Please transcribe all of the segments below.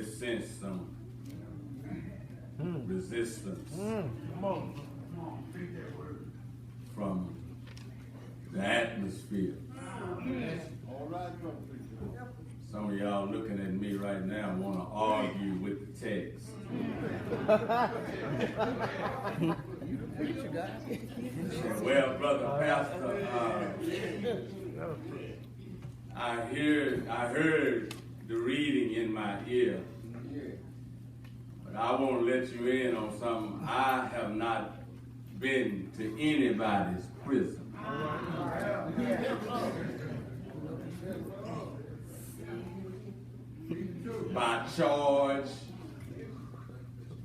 always sense some resistance from the atmosphere. Some of y'all looking at me right now want to argue with the text. Well, brother pastor, I heard the reading in my ear, but I want to let you in on something. I have not been to anybody's prison. By charge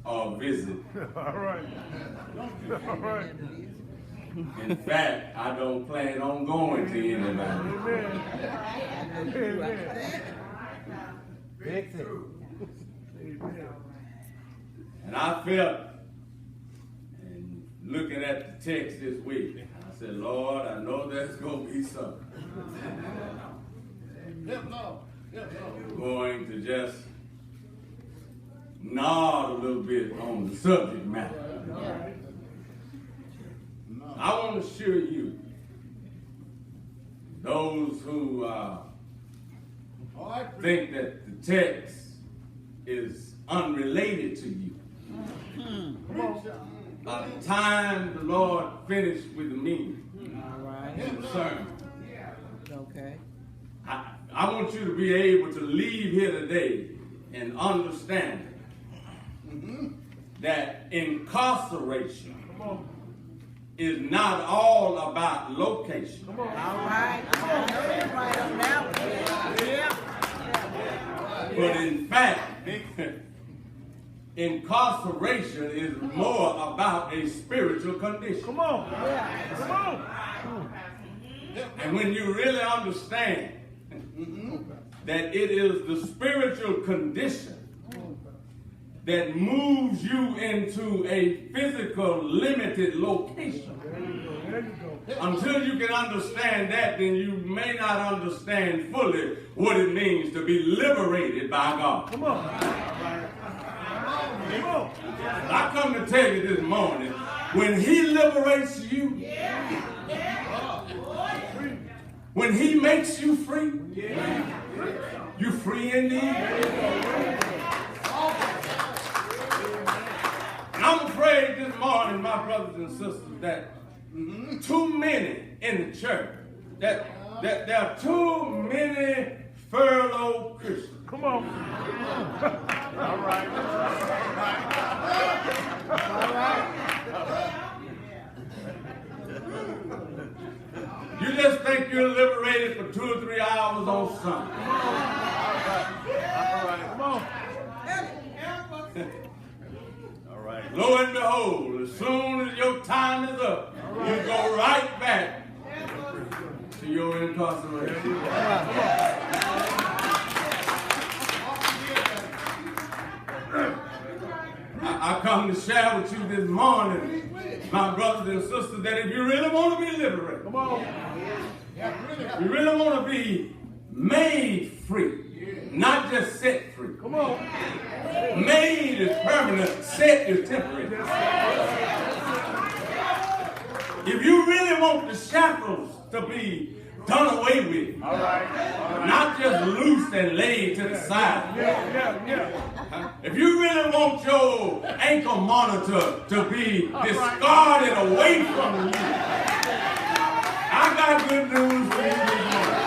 or visit. All right. All right. In fact, I don't plan on going to anybody. And I felt, and looking at the text this week, I said, Lord, I know there's going to be something. I'm going to just nod a little bit on the subject matter. I want to assure you, those who think that the text is unrelated to you, by the time the Lord finished with the meaning of the sermon, I want you to be able to leave here today and understand that incarceration is not all about location. All right. But in fact, incarceration is more about a spiritual condition. Come on. Come on. And when you really understand that it is the spiritual condition that moves you into a physical limited location. Until you can understand that, then you may not understand fully what it means to be liberated by God. Come on. Come on. I come to tell you this morning, when He liberates you, when He makes you free, you're free indeed. And I'm afraid this morning, my brothers and sisters, that too many in the church, that there are too many furloughed Christians. Come on. All right. All right. You just think you're liberated for 2 or 3 hours on Sunday. All right. Come on. All right. Lo and behold, as soon as your time is up, you go right back to your incarceration. I come to share with you this morning, my brothers and sisters, that if you really want to be liberated, Come on. you really want to be made free, not just set free. Come on. Made is permanent, set is temporary. If you really want the shackles to be done away with, All right. not just loose and laid to the side. If you really want your ankle monitor to be discarded away from you, I got good news for you this morning.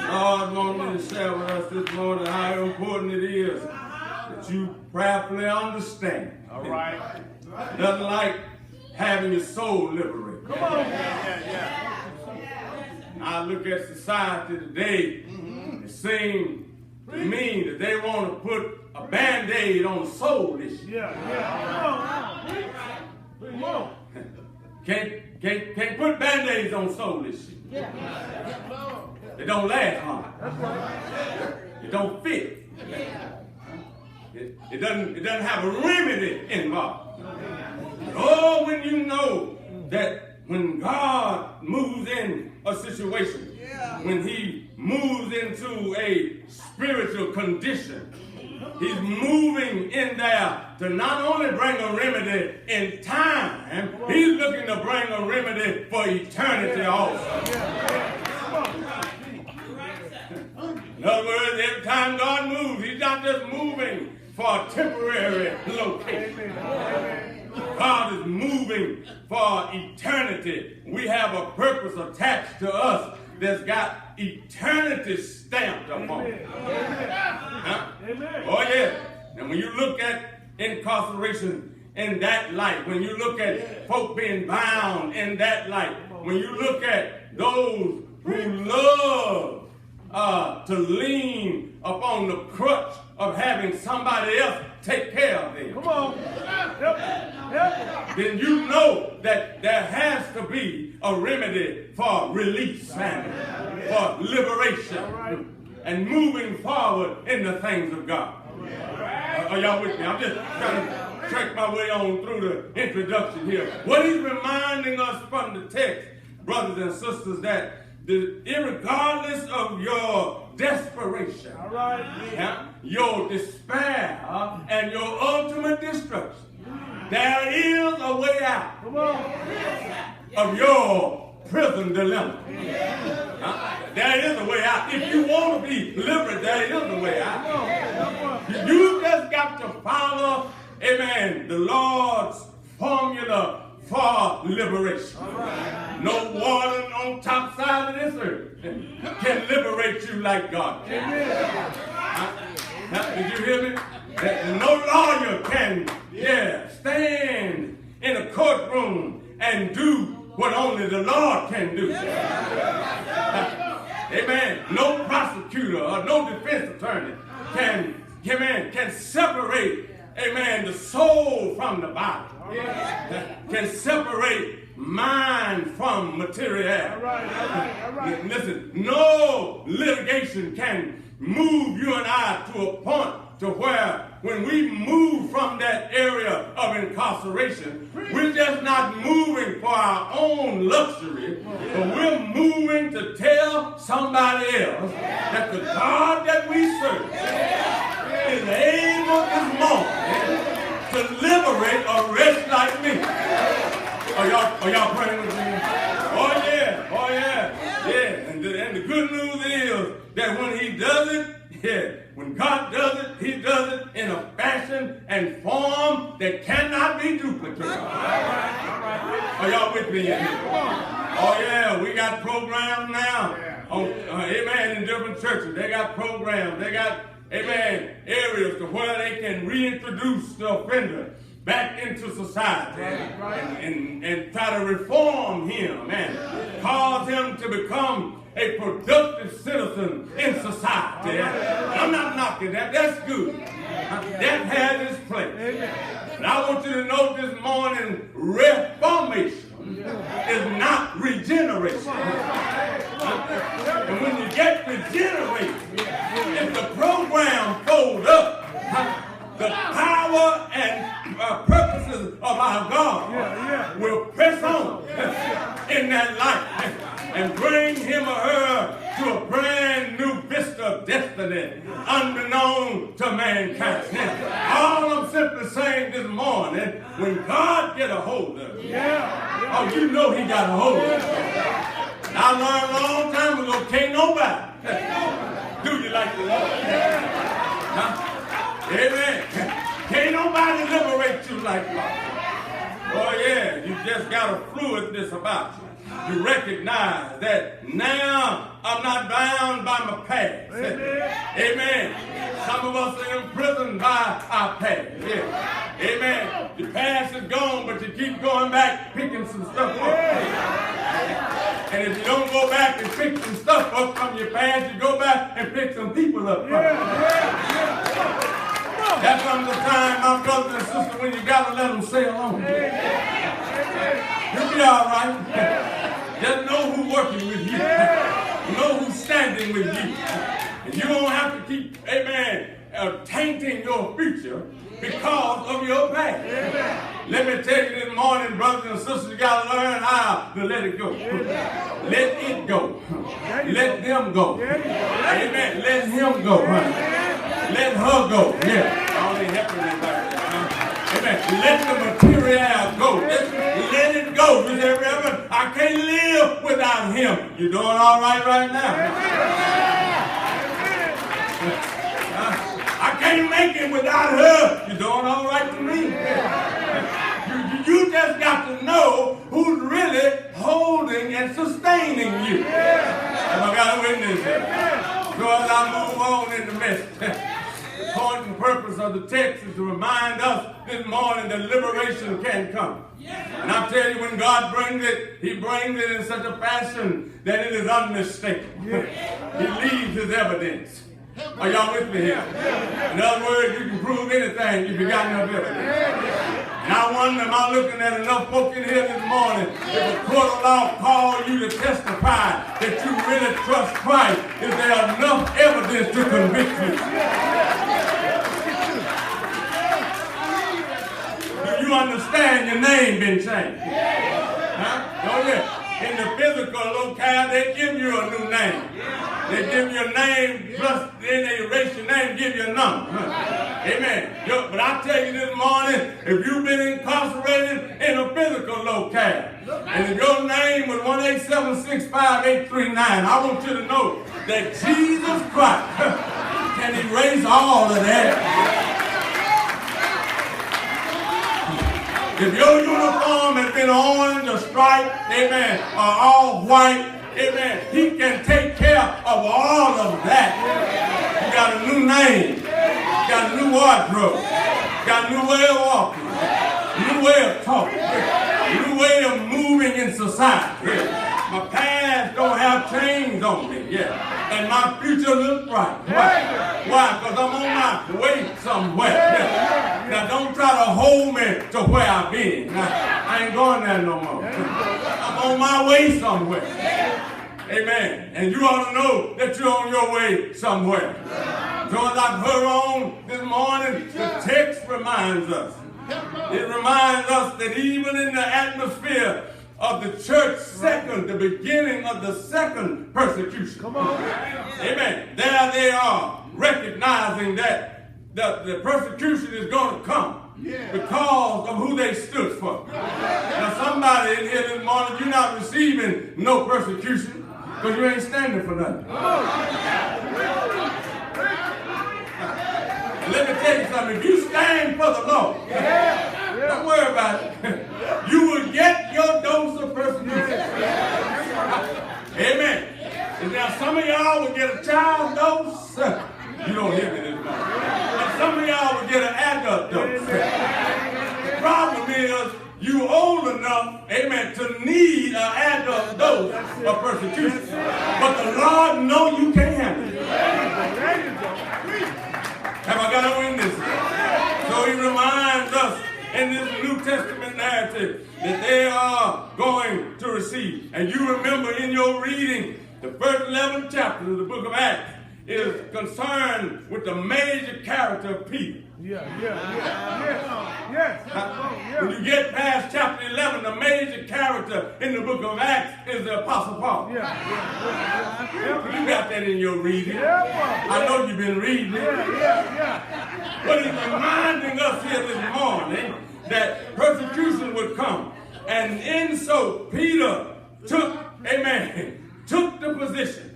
God wants me to share with us this morning how important it is that you prayerfully understand. All right. Nothing like having your soul liberated. Come on. I look at society today, it seems to me that they want to put a Band-Aid on a soul issue. Yeah. Come on. Can't put Band-Aids on soul issues. It don't last long. That's right. It don't fit. It doesn't have a remedy involved. Oh, when you know that when God moves in a situation, when he moves into a spiritual condition, he's moving in there to not only bring a remedy in time, he's looking to bring a remedy for eternity also. In other words, every time God moves, he's not just moving for a temporary location. God is moving for eternity. We have a purpose attached to us that's got eternity stamped upon it. Huh? Oh, yeah. And when you look at incarceration in that light, when you look at folk being bound in that light, when you look at those who love to lean upon the crutch of having somebody else take care of them. Come on. Then you know that there has to be a remedy for release and for liberation and moving forward in the things of God. Are y'all with me? I'm just trying to track my way on through the introduction here. What he's reminding us from the text, brothers and sisters, that irregardless of your desperation, your despair, and your ultimate destruction, there is a way out of your prison dilemma. There is a way out. If you want to be liberal, there is a way out. You just got to follow, amen, the Lord's formula for liberation. No water on top side of this earth can liberate you like God can. Did you hear me? No lawyer can stand in a courtroom and do what only the Lord can do. Amen. No prosecutor or no defense attorney can separate, amen, the soul from the body. Can separate mind from material. Listen, no litigation can move you and I to a point to where when we move from that area of incarceration, we're just not moving for our own luxury, but we're moving to tell somebody else that the God that we serve is able this moment to liberate a wretch like me. Are y'all praying with me? Oh yeah. And the good news is that when he does it, when God does it, he does it in a fashion and form that cannot be duplicated. Are y'all with me in here? Oh yeah, we got programs now. Amen, in different churches. They got programs. They got, amen, areas to where they can reintroduce the offender back into society and try to reform him and cause him to become a productive citizen in society. I'm not knocking that. That's good. That has its place. But I want you to know this morning, reformation is not regeneration. And when you get regenerated, if the program folds up, the power and purposes of our God will press on in that life and bring him or her to a brand new vista of destiny unbeknown to mankind. All I'm simply saying this morning, when God get a hold of you, oh, you know he got a hold of you. I learned a long time ago, can't nobody do you like the Lord. Amen. Can't nobody liberate you like God. Oh yeah, you just got a fluidness about you. You recognize that now I'm not bound by my past. Amen. Some of us are imprisoned by our past. Amen. The past is gone, but you keep going back picking some stuff up. And if you don't go back and pick some stuff up from your past, you go back and pick some people up from That's from the time, my brothers and sisters, when you got to let them sail on. You'll be all right. Just know who's working with you. Know who's standing with you. And you don't have to keep, amen, tainting your future because of your past. Let me tell you this morning, brothers and sisters, you got to learn how to let it go. Let it go. Let them go. Amen. Let him go. Let her go. Yeah. I don't need helping anybody. Amen. Let the material go. Let it go. Reverend, I can't live without him. You doing all right now? I can't make it without her. You doing all right to me? You just got to know who's really holding and sustaining you. Have I got a witness here? So as I move on in the message, the point and purpose of the text is to remind us this morning that liberation can come. And I tell you, when God brings it, he brings it in such a fashion that it is unmistakable. He leaves his evidence. Are y'all with me here? In other words, you can prove anything if you got enough evidence. And I wonder, am I looking at enough folk in here this morning, if a court of law called you to testify that you really trust Christ, is there enough evidence to convict you? Do you understand your name been changed? Huh? Oh yeah. In the physical locale, they give you a new name. They give you a name, plus then they erase your name, give you a number. Amen. But I tell you this morning, if you've been incarcerated in a physical locale, and if your name was 1-877-65839, I want you to know that Jesus Christ can erase all of that. If your uniform has been orange or striped, amen, or all white, amen, he can take care of all of that. You got a new name, you got a new wardrobe, you got a new way of walking, new way of talking, new way of moving in society. My past don't have chains on me, and my future looks bright. Why? Because I'm on my way somewhere. Now don't try to hold me to where I've been. I ain't going there no more. I'm on my way somewhere. Amen. And you ought to know that you're on your way somewhere. So as I put on this morning, the text reminds us. It reminds us that even in the atmosphere of the church the beginning of the second persecution. Come on. Amen. There they are, recognizing that the persecution is going to come because of who they stood for. Now somebody in here this morning, you're not receiving no persecution because you ain't standing for nothing. And let me tell you something, if you stand for the Lord, don't worry about it. You will get your dose of persecution. Amen. And now some of y'all will get a child's dose. You don't hear me this morning. And some of y'all will get an adult dose. The problem is you old enough, amen, to need an adult dose of persecution. But the Lord knows you can't handle it. Have I got a witness? So he reminds us in this New Testament narrative that they are going to receive. And you remember in your reading, the first 11 chapters of the book of Acts is concerned with the major character of Peter. When you get past chapter 11, the major character in the book of Acts is the Apostle Paul. You got that in your reading. I know you've been reading it. But he's reminding us here this morning that persecution would come. And in so, Peter took the position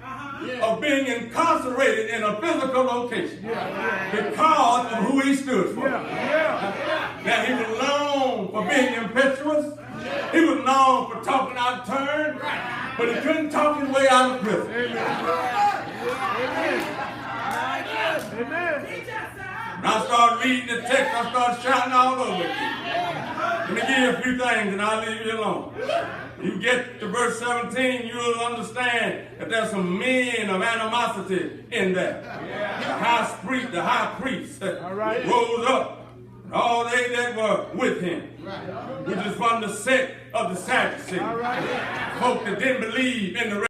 of being incarcerated in a physical location because of who he stood for. Now he was known for being impetuous. He was known for talking out of turn, but he couldn't talk his way out of prison. When I started reading the text, I started shouting all over it. Let me give you a few things and I'll leave you alone. You get to verse 17, you'll understand that there's some men of animosity in there. The high priest rose up, and all they that were with him, which is from the sect of the Sadducees, folk that didn't believe in the